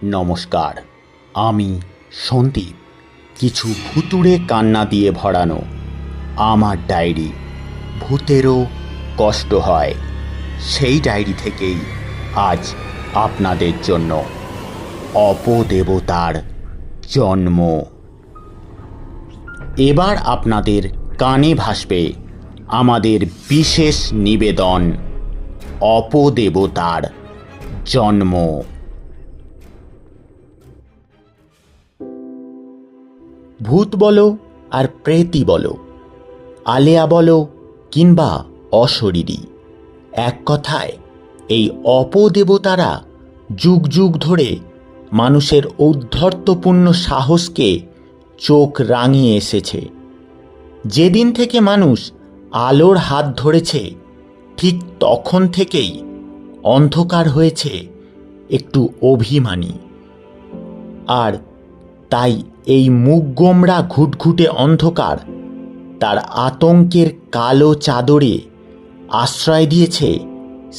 নমস্কার, আমি সন্দীপ। কিছু ভুতুড়ে কান্না দিয়ে ভরানো আমার ডায়েরি। ভূতেরও কষ্ট হয়, সেই ডায়েরি থেকেই আজ আপনাদের জন্য অপদেবতার জন্ম। এবার আপনাদের কানে ভাসবে আমাদের বিশেষ নিবেদন, অপদেবতার জন্ম। ভূত বলো আর প্রেতই বলো, আলেয়া বলো কিংবা অশরীরী, এক কথায় এই অপদেবতারা যুগ যুগ ধরে মানুষের ঔদ্ধত্যপূর্ণ সাহসকে চোখ রাঙিয়ে এসেছে। যেদিন থেকে মানুষ আলোর হাত ধরেছে, ঠিক তখন থেকেই অন্ধকার হয়েছে একটু অভিমানী। আর তাই এই মুখ গোমড়া ঘুটঘুটে অন্ধকার তার আতঙ্কের কালো চাদরে আশ্রয় দিয়েছে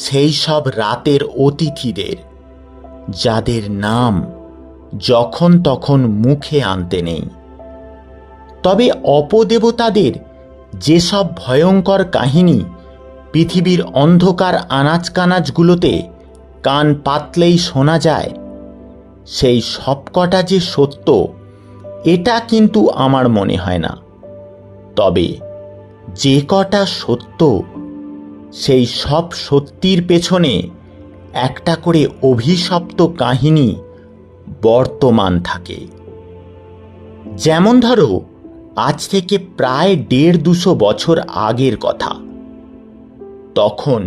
সেই সব রাতের অতিথিদের, যাদের নাম যখন তখন মুখে আনতে নেই। তবে অপদেবতাদের যেসব ভয়ঙ্কর কাহিনী পৃথিবীর অন্ধকার আনাচ কানাচগুলোতে কান পাতলেই শোনা যায়, সেই সবকটা যে সত্য এটা কিন্তু আমার মনে হয় না। তবে যে কটা সত্য, সেই সব সত্যির পেছনে একটা করে অভিশপ্ত কাহিনী বর্তমান থাকে। যেমন ধরো, আজ থেকে প্রায় ১৫০ বছর আগের কথা। তখন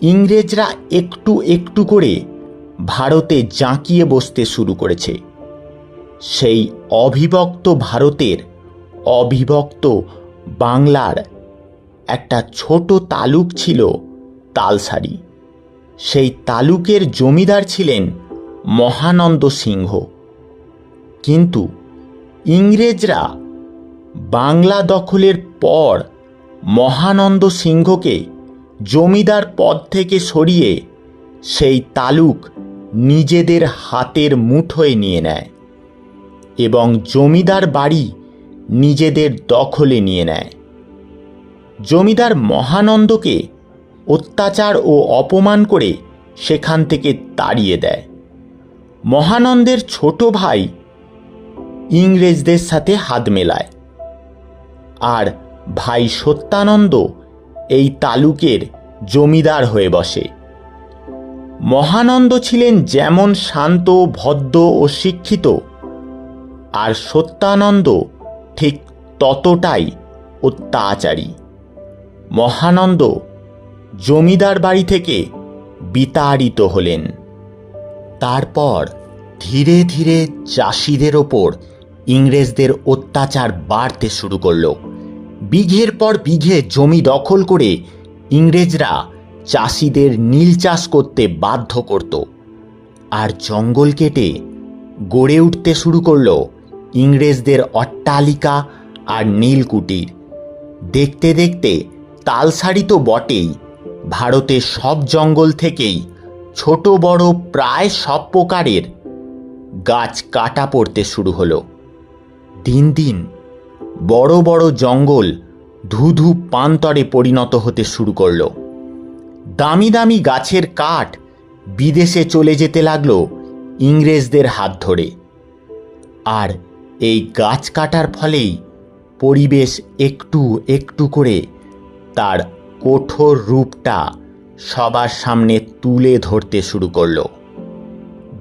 ইংরেজরা একটু একটু করে ভারতে জাঁকিয়ে বসতে শুরু করেছে। সেই অবিভক্ত ভারতের অবিভক্ত বাংলার একটা ছোট তালুক ছিল তালসারি। সেই তালুকের জমিদার ছিলেন মহানন্দ সিংহ। কিন্তু ইংরেজরা বাংলা দখলের পর মহানন্দ সিংহকে জমিদার পদ থেকে সরিয়ে সেই তালুক নিজেদের হাতের মুঠোয় নিয়ে নেয় এবং জমিদার বাড়ি নিজেদের দখলে নিয়ে নেয়। জমিদার মহানন্দকে অত্যাচার ও অপমান করে সেখান থেকে তাড়িয়ে দেয়। মহানন্দের ছোট ভাই ইংরেজদের সাথে হাত মেলায়, আর ভাই সত্যানন্দ এই তালুকের জমিদার হয়ে বসে। মহানন্দ ছিলেন যেমন শান্ত, ভদ্র ও শিক্ষিত, আর সত্যানন্দ ঠিক ততটাই অত্যাচারী। মহানন্দ জমিদার বাড়ি থেকে বিতাড়িত হলেন। তারপর ধীরে ধীরে চাষিদের ওপর ইংরেজদের অত্যাচার বাড়তে শুরু করল। বিঘের পর বিঘে জমি দখল করে ইংরেজরা চাষিদের নীল চাষ করতে বাধ্য করত, আর জঙ্গল কেটে গড়ে উঠতে শুরু করল ইংরেজদের অট্টালিকা আর নীলকুঠির। দেখতে দেখতে তালসারি তো বটেই, ভারতের সব জঙ্গল থেকেই ছোট বড় প্রায় সব প্রকারের গাছ কাটা পড়তে শুরু হলো। দিন দিন বড় বড় জঙ্গল ধুধু পান্তরে পরিণত হতে শুরু করল। দামি দামি গাছের কাঠ বিদেশে চলে যেতে লাগলো ইংরেজদের হাত ধরে। আর এই গাছ কাটার ফলেই পরিবেশ একটু একটু করে তার কঠোর রূপটা সবার সামনে তুলে ধরতে শুরু করলো।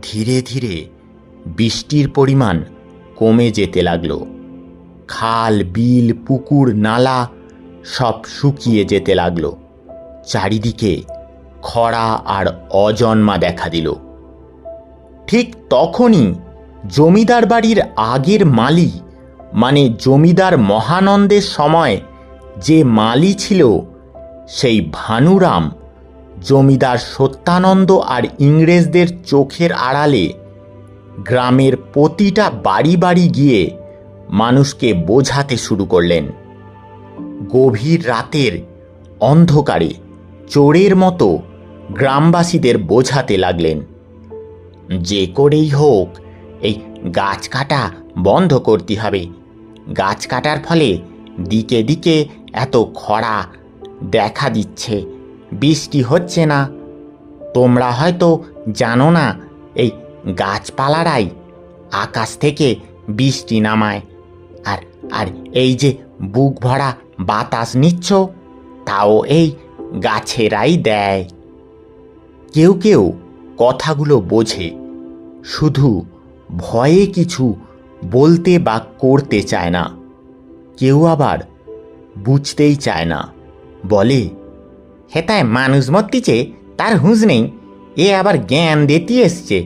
ধীরে ধীরে বৃষ্টির পরিমাণ কমে যেতে লাগলো। খাল, বিল, পুকুর, নালা সব শুকিয়ে যেতে লাগলো। চারিদিকে খরা আর অজন্মা দেখা দিল। ঠিক তখনই জমিদার বাড়ির আগের মালি, মানে জমিদার মহানন্দের সময় যে মালি ছিল, সেই ভানুরাম জমিদার সত্যানন্দ আর ইংরেজদের চোখের আড়ালে গ্রামের প্রতিটা বাড়ি বাড়ি গিয়ে মানুষকে বোঝাতে শুরু করলেন। গভীর রাতের অন্ধকারে চোরের মতো গ্রামবাসীদের বোঝাতে লাগলেন, যে করেই হোক এই গাছ কাটা বন্ধ করতে হবে। গাছ কাটার ফলে দিকে দিকে এত খরা দেখা দিচ্ছে, বৃষ্টি হচ্ছে না। তোমরা হয়তো জানো না, এই গাছপালারাই আকাশ থেকে বৃষ্টি নামায়। আর আর এই যে বুক ভরা বাতাস নিচ্ছ, তাও এই গাছেরাই দেয়। কেউ কেউ কথাগুলো বোঝে, শুধু ভয়ে কিছু বলতে বা করতে চায় না। কেউ আবার বুঝতেই চায় না, বলে, হেতায় মানুষ মরতিছে, তার হুঁশ নেই, এ আবার জ্ঞান দিতে এসছে,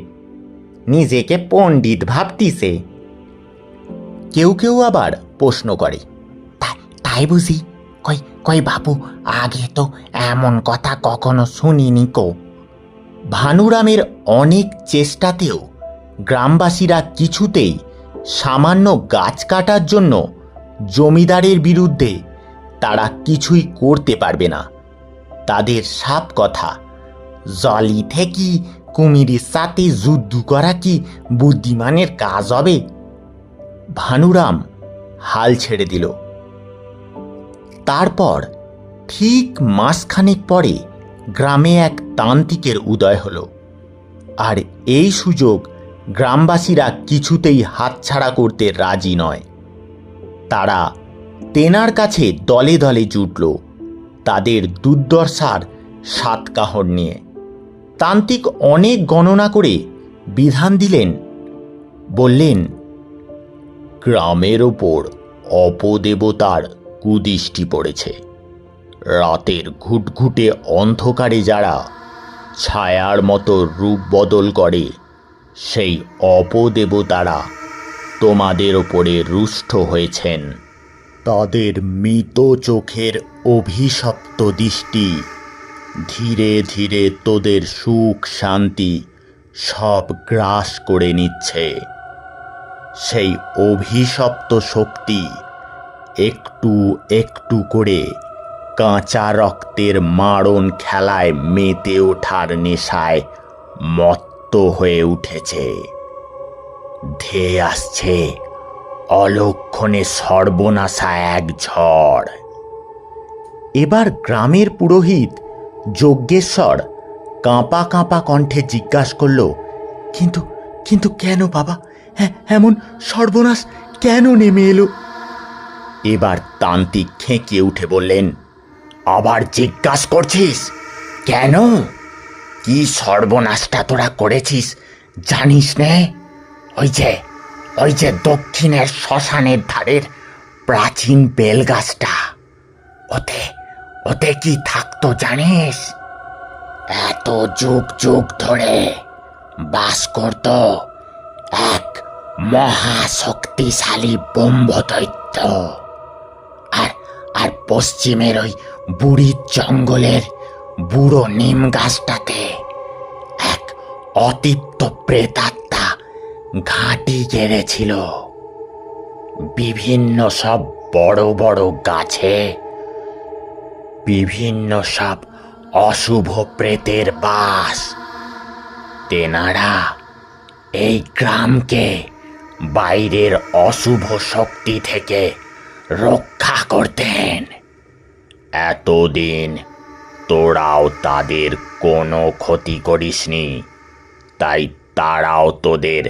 নিজেকে পণ্ডিত ভাবতিছে। কেউ কেউ আবার প্রশ্ন করে, তাই বুঝি? কই কই বাবু, আগে তো এমন কথা কখনো শুনিনি কো। ভানুরামের অনেক চেষ্টাতেও গ্রামবাসীরা কিছুতেই সামান্য গাছ কাটার জন্য জমিদারের বিরুদ্ধে তারা কিছুই করতে পারবে না। তাদের সাপ কথা, জলি থেকে কুমিরের সাথে যুদ্ধ করা কি বুদ্ধিমানের কাজ হবে? ভানুরাম হাল ছেড়ে দিল। তারপর ঠিক মাসখানেক পরে গ্রামে এক তান্ত্রিকের উদয় হলো। আর এই সুযোগ গ্রামবাসীরা কিছুতেই হাতছাড়া করতে রাজি নয়। তারা তেনার কাছে দলে দলে জুটল, তাদের দুর্দশার সাতকাহর নিয়ে। তান্ত্রিক অনেক গণনা করে বিধান দিলেন, বললেন, গ্রামের ওপর অপদেবতার কুদৃষ্টি পড়েছে। রাতের ঘুটঘুটে অন্ধকারে যারা ছায়ার মতো রূপ বদল করে, সেই অপদেবতারা তোমাদের ওপরে রুষ্ট হয়েছেন। তাদের মৃত চোখের অভিশপ্ত দৃষ্টি ধীরে ধীরে তোদের সুখ শান্তি সব গ্রাস করে নিচ্ছে। সেই অভিশপ্ত শক্তি একটু একটু করে কাঁচা রক্তের মারণ খেলায় মেতে ওঠার নেশায় মত্ত হয়ে উঠেছে। ধেয়ে আসছে অলক্ষণে সর্বনাশা এক ঝড়। এবার গ্রামের পুরোহিত যজ্ঞেশ্বর কাঁপা কাঁপা কণ্ঠে জিজ্ঞাসা করল, কিন্তু কিন্তু কেন বাবা, এমন সর্বনাশ কেন নেমে এলো? এবার তান্ত্রিক খেঁকে উঠে বললেন, আবার জিজ্ঞাসা করছিস কেন? কি সর্বনাশটা তোরা করেছিস জানিস নে? ওই যে দক্ষিণের শ্মশানের ধারের প্রাচীন বেল গাছটা, ওতে কি থাকতো জানিস? এত যুগ যুগ ধরে বাস করত এক মহাশক্তিশালী ব্রহ্মদৈত্য। আর পশ্চিমের ওই বুড়ির জঙ্গলের বুড়ো নিম গাছটাতে এক অতৃপ্ত প্রেতাত্মা ঘাঁটি গেড়েছিল। বিভিন্ন সব বড় বড় গাছে বিভিন্ন সব অশুভ প্রেতের বাস। তেনারা এই গ্রামকে বাইরের অশুভ শক্তি থেকে রক্ষা করতেন। এতদিন তোরাও তাদের কোনো ক্ষতি করিসনি, তাই তারাও তোদের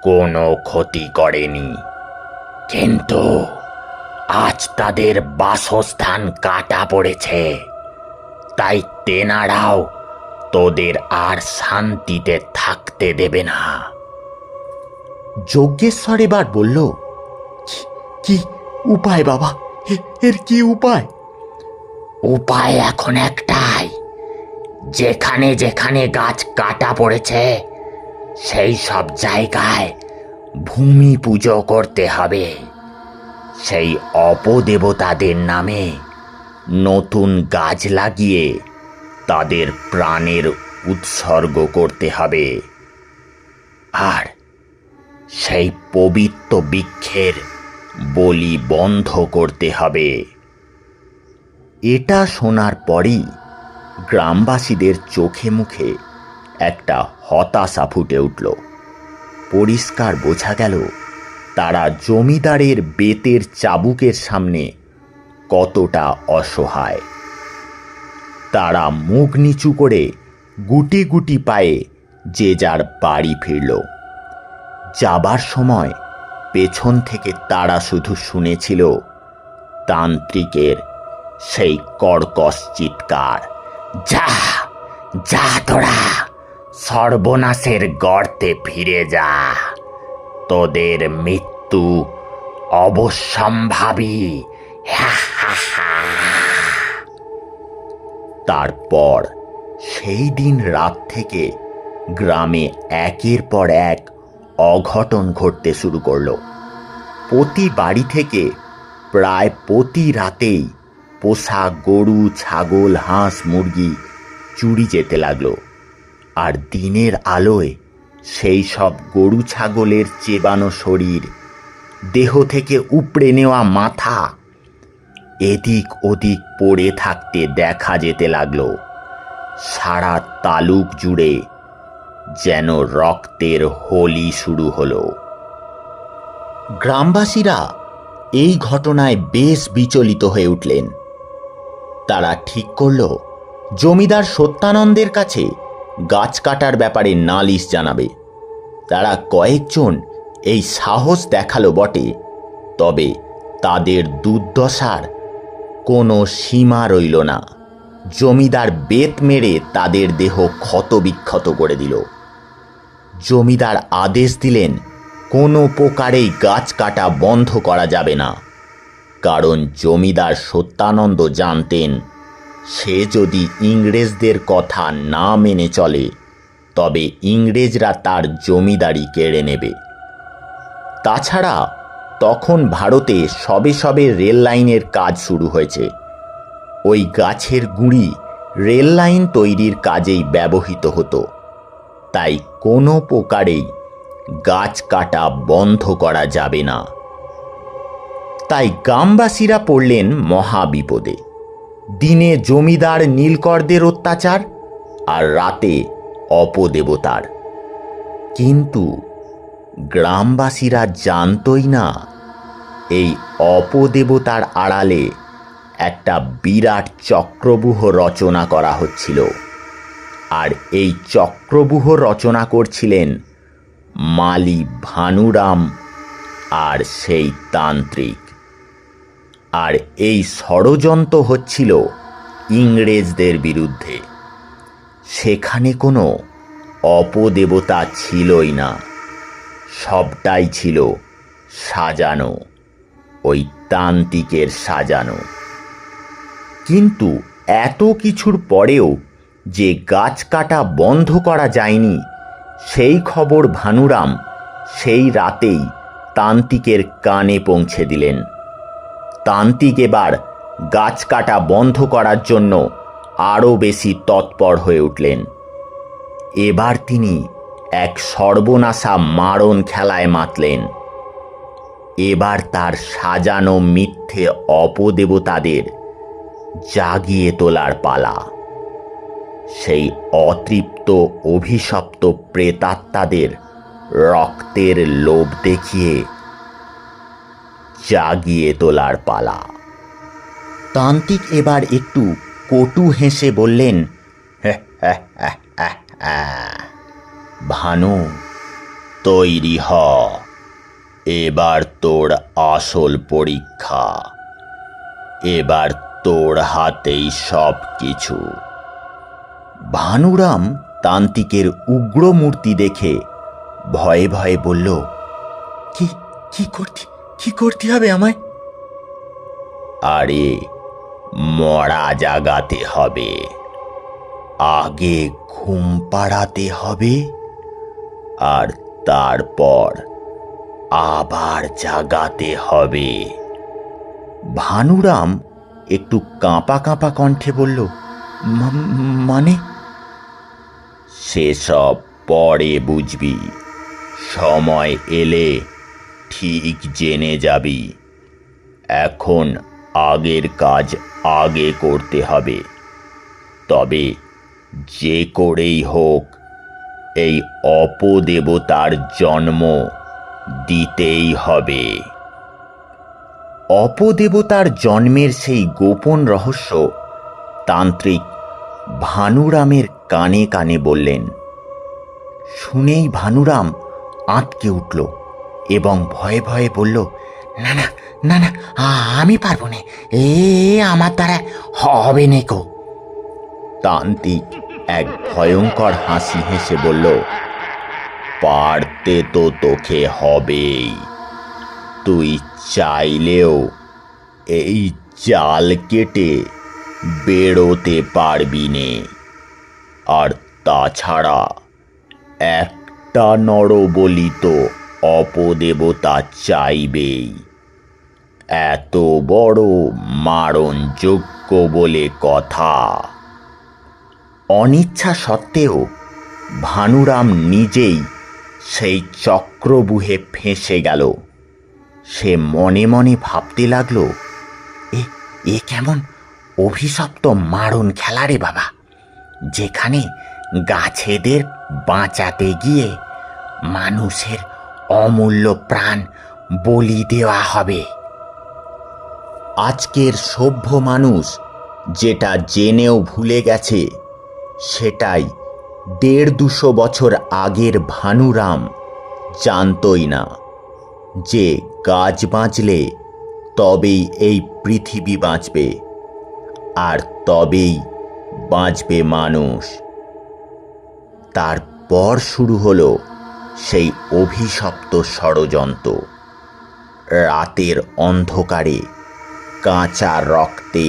কোনো ক্ষতি করেনি। কিন্তু আজ তাদের বাসস্থান কাটা পড়েছে, তাই তেনারাও তোদের আর শান্তিতে থাকতে দেবে না। যজ্ঞেশ্বর এবার বলল, কি উপায় বাবা, এর কি উপায়? উপায় এখন একটাই, যেখানে যেখানে গাছ কাটা পড়েছে সেই সব জায়গায় ভূমি পুজো করতে হবে। সেই অপদেবতাদের নামে নতুন গাছ লাগিয়ে তাদের প্রাণের উৎসর্গ করতে হবে। আর সেই পবিত্র বৃক্ষের বলি বন্ধ করতে হবে। এটা শোনার পরই গ্রামবাসীদের চোখে মুখে একটা হতাশা ফুটে উঠল। পরিষ্কার বোঝা গেল তারা জমিদারের বেতের চাবুকের সামনে কতটা অসহায়। তারা মুখ নিচু করে গুটি গুটি পায়ে যে যার বাড়ি ফিরল। যাবার সময় পেছন থেকে তারা শুধু শুনেছিল তান্ত্রিকের সেই কর্কশ চিৎকার, যা যা তোরা সর্বনাশের গর্তে ফিরে যা, তোদের মৃত্যু অবশ্যম্ভাবী। তারপর সেই দিন রাত থেকে গ্রামে একের পর এক অঘটন ঘটতে শুরু করলো। প্রতি বাড়ি থেকে প্রায় প্রতি রাতেই পোষা গরু, ছাগল, হাঁস, মুরগি চুরি যেতে লাগলো। আর দিনের আলোয় সেই সব গরু ছাগলের চেবানো শরীর, দেহ থেকে উপড়ে নেওয়া মাথা এদিক ওদিক পড়ে থাকতে দেখা যেতে লাগলো। সারা তালুক জুড়ে যেন রক্তের হোলি শুরু হলো। গ্রামবাসীরা এই ঘটনায় বেশ বিচলিত হয়ে উঠলেন। তারা ঠিক করল জমিদার সত্যানন্দের কাছে গাছ কাটার ব্যাপারে নালিশ জানাবে। তারা কয়েকজন এই সাহস দেখালো বটে, তবে তাদের দুর্দশার কোনো সীমা রইল না। জমিদার বেত মেরে তাদের দেহ ক্ষতবিক্ষত করে দিল। জমিদার আদেশ দিলেন কোনো প্রকারেই গাছ কাটা বন্ধ করা যাবে না, কারণ জমিদার সত্যানন্দ জানতেন সে যদি ইংরেজদের কথা না মেনে চলে তবে ইংরেজরা তার জমিদারি কেড়ে নেবে। তাছাড়া তখন ভারতে সবে সবে রেল লাইনের কাজ শুরু হয়েছে। ওই গাছের গুঁড়ি রেল লাইন তৈরির কাজেই ব্যবহৃত হতো, তাই কোনো প্রকারেই গাছ কাটা বন্ধ করা যাবে না। তাই গ্রামবাসীরা পড়লেন মহা বিপদে। দিনে জমিদার নীলকরদের অত্যাচার আর রাতে অপদেবতার। কিন্তু গ্রামবাসীরা জানতই না এই অপদেবতার আড়ালে একটা বিরাট চক্রব্যূহ রচনা করা হচ্ছিল। আর এই চক্রব্যূহ রচনা করছিলেন মালি ভানুরাম আর সেই তান্ত্রিক। আর এই ষড়যন্ত্র হচ্ছিল ইংরেজদের বিরুদ্ধে। সেখানে কোনো অপদেবতা ছিলই না, সবটাই ছিল সাজানো, ওই তান্ত্রিকের সাজানো। কিন্তু এত কিছুর পরেও যে গাছ কাটা বন্ধ করা যায়নি সেই খবর ভানুরাম সেই রাতেই তান্ত্রিকের কানে পৌঁছে দিলেন। তান্ত্রিক এবার গাছ কাটা বন্ধ করার জন্য আরও বেশি তৎপর হয়ে উঠলেন। এবার তিনি এক সর্বনাশা মারণ খেলায় মাতলেন। এবার তার সাজানো মিথ্যে অপদেবতাদের জাগিয়ে তোলার পালা। সেই অতৃপ্ত অভিশপ্ত প্রেতাত্মাদের রক্তের লোভ দেখিয়ে জাগিয়ে তোলার পালা। তান্ত্রিক এবার একটু কটু হেসে বললেন, ভানু, তৈরি হ, এবার তোর আসল পরীক্ষা। এবার তোর হাতেই সব কিছু। ভানুরাম তান্ত্রিকের উগ্র মূর্তি দেখে ভয়ে ভয়ে বলল, কি করতে হবে আমায়? আরে মরা জাগাতে হবে, আগে ঘুম পাড়াতে হবে, আর তারপর আবার জাগাতে হবে। ভানুরাম একটু কাঁপা কাঁপা কণ্ঠে বলল, মানে? সেসব পরে বুঝবি, সময় এলে ঠিক জেনে যাবি। এখন আগের কাজ আগে করতে হবে। তবে যে করেই হোক এই অপদেবতার জন্ম দিতেই হবে। অপদেবতার জন্মের সেই গোপন রহস্য তান্ত্রিক ভানুরামের কানে কানে বললেন। শুনেই ভানুরাম আঁতকে উঠল এবং ভয়ে ভয়ে বলল, না না না না, আমি পারবো না, আমার দ্বারা হবে নেকো। তান্ত্রিক এক ভয়ঙ্কর হাসি হেসে বলল, পারতে তো তোকে হবেই। তুই চাইলেও এই জাল কেটে বেরোতে পারবি নে। আর তাছাড়া একটা নরবলি তো অপদেবতা চাইবেই। এত বড় মারণযোগ্য বলে কথা। অনিচ্ছা সত্ত্বেও ভানুরাম নিজেই সেই চক্রবুহে ফেঁসে গেল। সে মনে মনে ভাবতে লাগলো, এ কেমন অভিশপ্ত মারণ খেলা রে বাবা, যেখানে গাছেদের বাঁচাতে গিয়ে মানুষের অমূল্য প্রাণ বলি দেওয়া হবে। আজকের সভ্য মানুষ যেটা জেনেও ভুলে গেছে, সেটাই ১৫০ বছর আগের ভানুরাম জানতই না যে গাছ বাঁচলে তবেই এই পৃথিবী বাঁচবে, আর তবেই বাঁচবে মানুষ। তারপর শুরু হলো সেই অভিশপ্ত ষড়যন্ত্র। রাতের অন্ধকারে কাঁচা রক্তে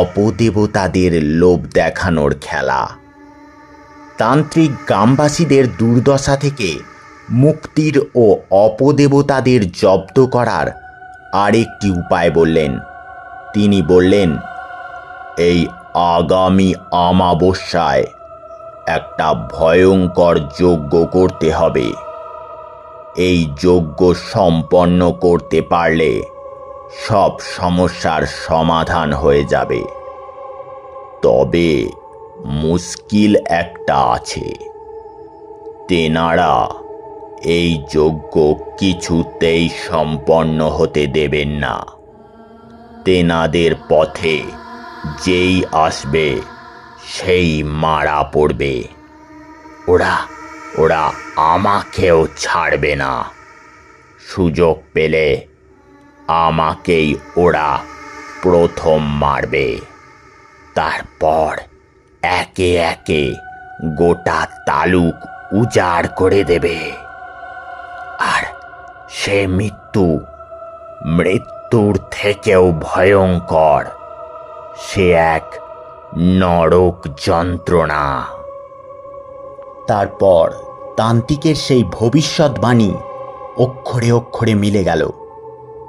অপদেবতাদের লোভ দেখানোর খেলা। তান্ত্রিক গ্রামবাসীদের দুর্দশা থেকে মুক্তির ও অপদেবতাদের জব্দ করার আরেকটি উপায় বললেন। তিনি বললেন, এই আগামী অমাবস্যায় একটা ভয়ঙ্কর যজ্ঞ করতে হবে। এই যজ্ঞ সম্পন্ন করতে পারলে সব সমস্যার সমাধান হয়ে যাবে। তবে মুশকিল একটা আছে। তেনারা এই যজ্ঞ কিছুতেই সম্পন্ন হতে দেবেন না। তেনাদের পথে যেই আসবে সেই মারা পড়বে। ওরা আমাকেও ছাড়বে না। সুযোগ পেলে আমাকেই ওরা প্রথম মারবে। তারপর একে একে গোটা তালুক উজাড় করে দেবে। আর সে মৃত্যুর থেকেও ভয়ঙ্কর। সে এক নরক যন্ত্রণা। তারপর তান্ত্রিকের সেই ভবিষ্যৎবাণী অক্ষরে অক্ষরে মিলে গেল।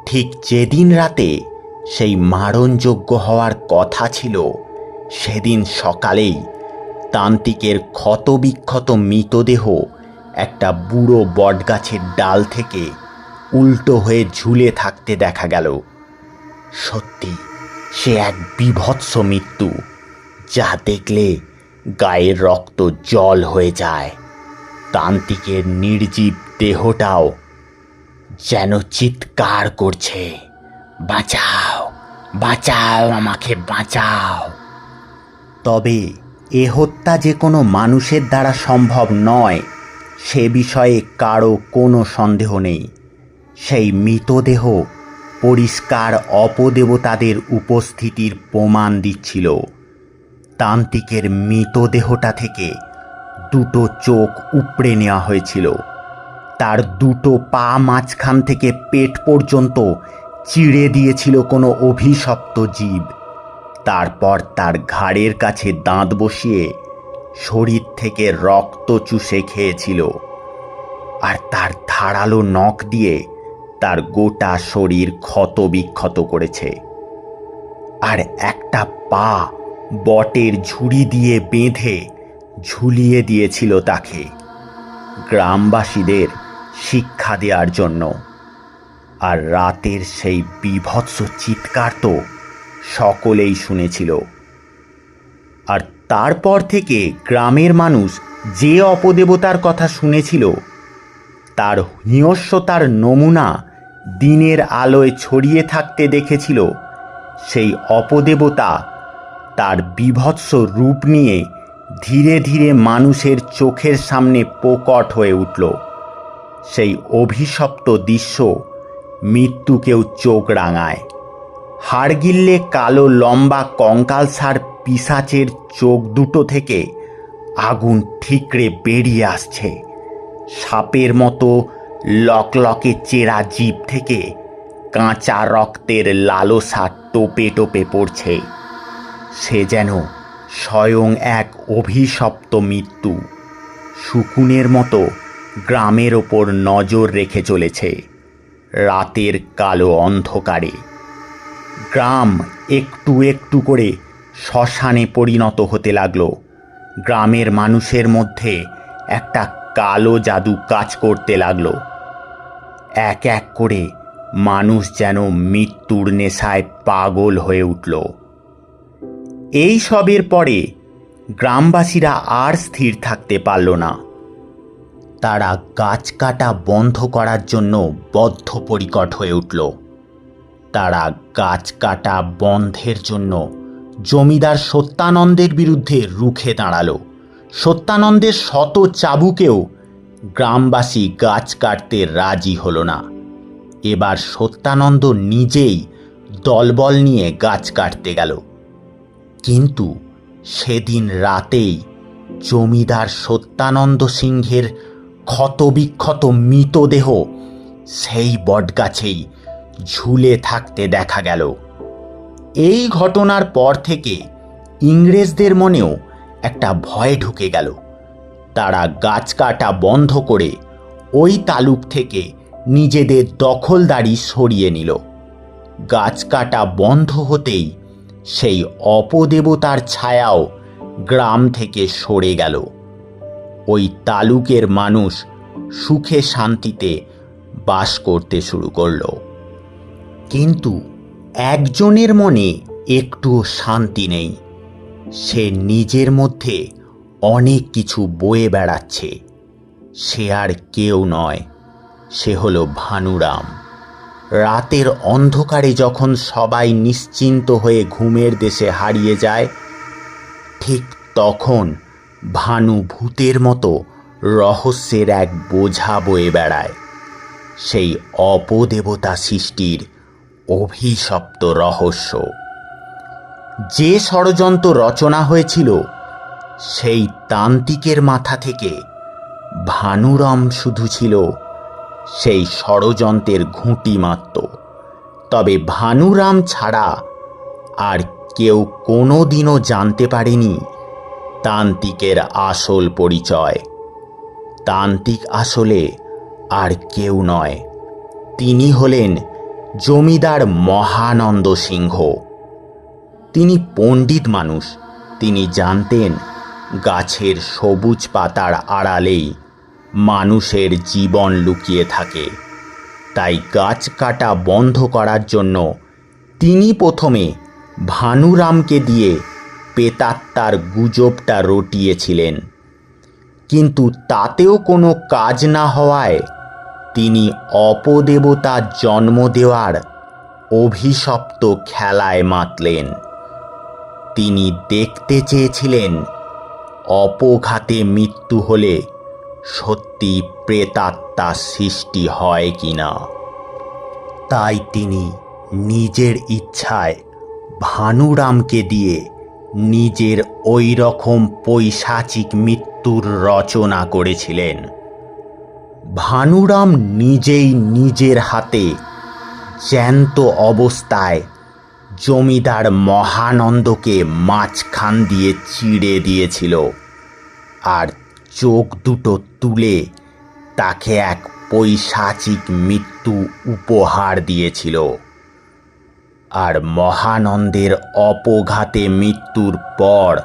ঠিক যেদিন রাতে সেই মারণযোগ্য হওয়ার কথা ছিল, সেদিন সকালেই তান্ত্রিকের ক্ষতবিক্ষত মৃতদেহ একটা বুড়ো বটগাছের ডাল থেকে উল্টো হয়ে ঝুলে থাকতে দেখা গেল। সত্যি সে এক বীভৎস মৃত্যু, যা দেখলে গায়ের রক্ত জল হয়ে যায়। তান্ত্রিকের নির্জীব দেহটাও যেন চিৎকার করছে, বাঁচাও, বাঁচাও, আমাকে বাঁচাও। তবে এ হত্যা যে কোনো মানুষের দ্বারা সম্ভব নয়, সে বিষয়ে কারো কোনো সন্দেহ নেই। সেই মৃতদেহ পরিষ্কার অপদেবতাদের উপস্থিতির প্রমাণ দিচ্ছিল। তান্ত্রিকের মৃতদেহটা থেকে দুটো চোখ উপড়ে নেওয়া হয়েছিল। তার দুটো পা মাঝখান থেকে পেট পর্যন্ত চিড়ে দিয়েছিল কোনো অভিশপ্ত জীব। তারপর তার ঘাড়ের কাছে দাঁত বসিয়ে শরীর থেকে রক্ত চুষে খেয়েছিল। আর তার ধারালো নখ দিয়ে তার গোটা শরীর ক্ষতবিক্ষত করেছে। আর একটা পা বটের ঝুড়ি দিয়ে বেঁধে ঝুলিয়ে দিয়েছিল তাকে, গ্রামবাসীদের শিক্ষা দেওয়ার জন্য। আর রাতের সেই বীভৎস চিৎকার তো সকলেই শুনেছিল। আর তারপর থেকে গ্রামের মানুষ যে অপদেবতার কথা শুনেছিল তার হিংস্রতার নমুনা দিনের আলোয় ছড়িয়ে থাকতে দেখেছিল, সেই অপদেবতা তার বীভৎস রূপ নিয়ে ধীরে ধীরে মানুষের চোখের সামনে প্রকট হয়ে উঠল। সেই অভিশপ্ত দৃশ্য মৃত্যুকেও চোখ রাঙায়। হাড়গিল্লে কালো লম্বা কঙ্কালসার পিশাচের চোখ দুটো থেকে আগুন ঠিকরে বেরিয়ে আসছে। সাপের মতো লকলকে চেরা জিভ থেকে কাঁচা রক্তের লালসা টোপে টোপে পড়ছে। সে যেন স্বয়ং এক অভিশপ্ত মৃত্যু, শকুনের মতো গ্রামের ওপর নজর রেখে চলেছে রাতের কালো অন্ধকারে। গ্রাম একটু একটু করে শ্মশানে পরিণত হতে লাগলো। গ্রামের মানুষের মধ্যে একটা কালো জাদু কাজ করতে লাগলো। এক এক করে মানুষ যেন মৃত্যুর নেশায় পাগল হয়ে উঠল। এই সবের পরে গ্রামবাসীরা আর স্থির থাকতে পারল না। তারা গাছ কাটা বন্ধ করার জন্য বদ্ধপরিকর হয়ে উঠল। তারা গাছ কাটা বন্ধের জন্য জমিদার সত্যানন্দের বিরুদ্ধে রুখে দাঁড়ালো। সত্যানন্দের শত চাবুকেও গ্রামবাসী গাছ কাটতে রাজি হলো না। এবার সত্যানন্দ নিজেই দলবল নিয়ে গাছ কাটতে গেল। কিন্তু সেদিন রাতেই জমিদার সত্যানন্দ সিংহের ক্ষতবিক্ষত মৃতদেহ সেই বটগাছেই ঝুলে থাকতে দেখা গেল। এই ঘটনার পর থেকে ইংরেজদের মনেও একটা ভয় ঢুকে গেল। তারা গাছ কাটা বন্ধ করে ওই তালুক থেকে নিজেদের দখলদারি সরিয়ে নিল। গাছ কাটা বন্ধ হতেই সেই অপদেবতার ছায়াও গ্রাম থেকে সরে গেল। ওই তালুকের মানুষ সুখে শান্তিতে বাস করতে শুরু করল। কিন্তু একজনের মনে একটুও শান্তি নেই। সে নিজের মধ্যে অনেক কিছু বয়ে বেড়াচ্ছে। সে আর কেউ নয়, সে হলো ভানুরাম। রাতের অন্ধকারে যখন সবাই নিশ্চিন্ত হয়ে ঘুমের দেশে হারিয়ে যায়, ঠিক তখন ভানু ভূতের মতো রহস্যের এক বোঝা বয়ে বেড়ায়। সেই অপদেবতা সৃষ্টির অভিশপ্ত রহস্য। যে ষড়যন্ত্র রচনা হয়েছিল সেই তান্ত্রিকের মাথা থেকে ভানুরাম শুধু ছিল সেই ষড়যন্ত্রের ঘুঁটি মাত্র। তবে ভানুরাম ছাড়া আর কেউ কোনোদিনও জানতে পারেনি তান্ত্রিকের আসল পরিচয়। তান্ত্রিক আসলে আর কেউ নয়, তিনি হলেন জমিদার মহানন্দ সিংহ। তিনি পণ্ডিত মানুষ। তিনি জানতেন গাছের সবুজ পাতার আড়ালেই মানুষের জীবন লুকিয়ে থাকে। তাই গাছ কাটা বন্ধ করার জন্য তিনি প্রথমে ভানুরামকে দিয়ে প্রেতাত্মার গুজবটা রটিয়েছিলেন। কিন্তু তাতেও কোনো কাজ না হওয়ায় তিনি অপদেবতার জন্ম দেওয়ার অভিশপ্ত খেলায় মাতলেন। তিনি দেখতে চেয়েছিলেন অপঘাতে মৃত্যু হলে সত্যি প্রেতাত্মা সৃষ্টি হয় কিনা। তাই তিনি নিজের ইচ্ছায় ভানুরামকে দিয়ে নিজের ওই রকম পৈশাচিক মৃত্যুর রচনা করেছিলেন। ভানুরাম নিজেই নিজের হাতে জ্যান্ত অবস্থায় জমিদার মহানন্দকে মাঝখান দিয়ে চিড়ে দিয়েছিল, আর চোখ দুটো তুলে তাকে এক পৈশাচিক মৃত্যু উপহার দিয়েছিল। আর মহানন্দের অপঘাতে মৃত্যুর পর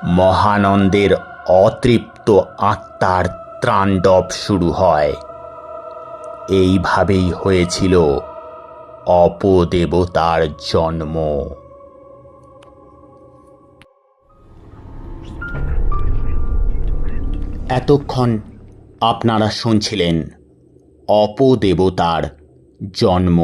মহানন্দের অতৃপ্ত আত্মার তাণ্ডব শুরু হয়। এইভাবেই হয়েছিল অপদেবতার জন্ম। এতক্ষণ আপনারা শুনছিলেন অপদেবতার জন্ম।